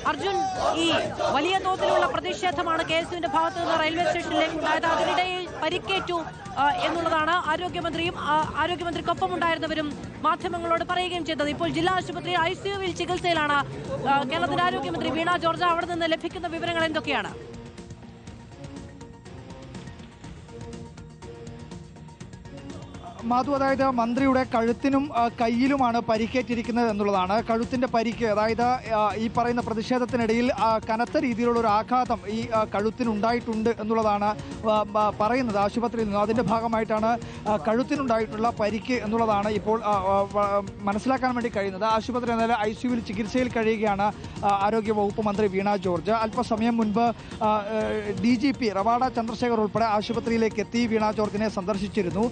അർജുൻ, ഈ വലിയ തോതിലുള്ള പ്രതിഷേധമാണ് KSUവിന്റെ ഭാഗത്തു നിന്ന് റെയിൽവേ സ്റ്റേഷനിലേക്ക് ഉണ്ടായത്. അതിനിടയിൽ പരിക്കേറ്റു എന്നുള്ളതാണ് ആരോഗ്യമന്ത്രിക്കൊപ്പം ഉണ്ടായിരുന്നവരും മാധ്യമങ്ങളോട് പറയുകയും ചെയ്തത്. ഇപ്പോൾ ജില്ലാ ആശുപത്രി ICUവിൽ ചികിത്സയിലാണ് കേരളത്തിന്റെ ആരോഗ്യമന്ത്രി വീണ ജോർജ്. അവിടെ നിന്ന് ലഭിക്കുന്ന വിവരങ്ങൾ എന്തൊക്കെയാണ്? മാധു, അതായത് മന്ത്രിയുടെ കഴുത്തിനും കയ്യിലുമാണ് പരിക്കേറ്റിരിക്കുന്നത് എന്നുള്ളതാണ്. കഴുത്തിന്റെ പരിക്ക്, അതായത് ഈ പറയുന്ന പ്രതിഷേധത്തിനിടയിൽ കനത്ത രീതിയിലുള്ള ഒരു ആഘാതം ഈ കഴുത്തിനുണ്ടായിട്ടുണ്ട് എന്നുള്ളതാണ് പറയുന്നത് ആശുപത്രിയിൽ നിന്ന്. അതിന്റെ ഭാഗമായിട്ടാണ് കഴുത്തിനുണ്ടായിട്ടുള്ള പരിക്ക് എന്നുള്ളതാണ് ഇപ്പോൾ മനസ്സിലാക്കാൻ വേണ്ടി കഴിയുന്നത്. ആശുപത്രി എന്നാലും ICUവിൽ ചികിത്സയിൽ കഴിയുകയാണ് ആരോഗ്യ വകുപ്പ് മന്ത്രി വീണ ജോർജ്. അല്പസമയം മുൻപ് DGP റവാഡ ചന്ദ്രശേഖർ ഉൾപ്പെടെ ആശുപത്രിയിലേക്ക് എത്തി വീണ ജോർജിനെ സന്ദർശിച്ചിരുന്നു.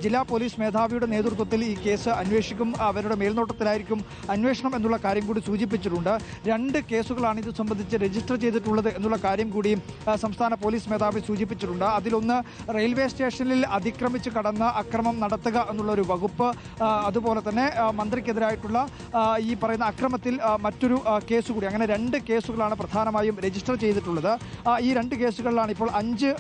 ജില്ലാ പോലീസ് മേധാവിയുടെ നേതൃത്വത്തിൽ ഈ കേസ് അന്വേഷിക്കും, അവരുടെ മേൽനോട്ടത്തിലായിരിക്കും അന്വേഷണം എന്നുള്ള കാര്യം കൂടി സൂചിപ്പിച്ചിട്ടുണ്ട്. 2 കേസുകളാണ് ഇത് സംബന്ധിച്ച് രജിസ്റ്റർ ചെയ്തിട്ടുള്ളത് എന്നുള്ള കാര്യം കൂടി സംസ്ഥാന പോലീസ് മേധാവി സൂചിപ്പിച്ചിട്ടുണ്ട്. അതിലൊന്ന് റെയിൽവേ സ്റ്റേഷനിൽ അതിക്രമിച്ച് കടന്ന് അക്രമം നടത്തുക എന്നുള്ളൊരു വകുപ്പ്, അതുപോലെ തന്നെ മന്ത്രിക്കെതിരായിട്ടുള്ള ഈ പറയുന്ന അക്രമത്തിൽ മറ്റൊരു കേസ് കൂടി. അങ്ങനെ 2 കേസുകളാണ് പ്രധാനമായും രജിസ്റ്റർ ചെയ്തിട്ടുള്ളത്. ഈ 2 കേസുകളിലാണ് ഇപ്പോൾ 5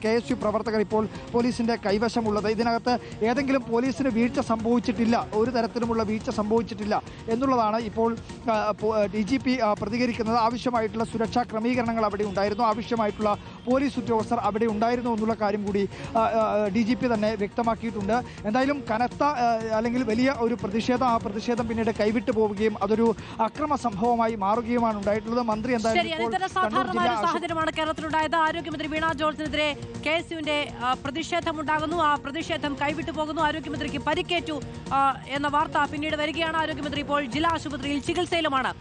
KSU പ്രവർത്തകർ ഇപ്പോൾ പോലീസിന്റെ കൈവശമുള്ളത്. ഇതിനകത്ത് ഏതെങ്കിലും പോലീസിന് വീഴ്ച സംഭവിച്ചിട്ടില്ല, ഒരു തരത്തിലുമുള്ള വീഴ്ച സംഭവിച്ചിട്ടില്ല എന്നുള്ളതാണ് ഇപ്പോൾ DGP പ്രതികരിക്കുന്നത്. ആവശ്യമായിട്ടുള്ള സുരക്ഷാ ക്രമീകരണങ്ങൾ അവിടെ ഉണ്ടായിരുന്നു, ആവശ്യമായിട്ടുള്ള പോലീസ് ഉദ്യോഗസ്ഥർ അവിടെ ഉണ്ടായിരുന്നു എന്നുള്ള കാര്യം കൂടി DGP തന്നെ വ്യക്തമാക്കിയിട്ടുണ്ട്. എന്തായാലും കനത്ത അല്ലെങ്കിൽ വലിയ ഒരു പ്രതിഷേധം, ആ പ്രതിഷേധം പിന്നീട് കൈവിട്ടു പോവുകയും അതൊരു അക്രമ സംഭവമായി മാറുകയുമാണ് ഉണ്ടായിട്ടുള്ളത്. മന്ത്രി സാഹചര്യമാണ് കേരളത്തിലുണ്ടായത്. ആരോഗ്യമന്ത്രി വീണ ജോർജിനെതിരെ KSUവിന്റെ പ്രതിഷേധമുണ്ടാകുന്നു. ആ പ്രതിഷേധം കൈവിട്ടു പോകുന്നു. ആരോഗ്യമന്ത്രിക്ക് പരിക്കേറ്റു എന്ന വാർത്ത പിന്നീട് വരികയാണ്. ആരോഗ്യമന്ത്രി ഇപ്പോൾ ജില്ലാ ആശുപത്രിയിൽ ചികിത്സയിലുമാണ്.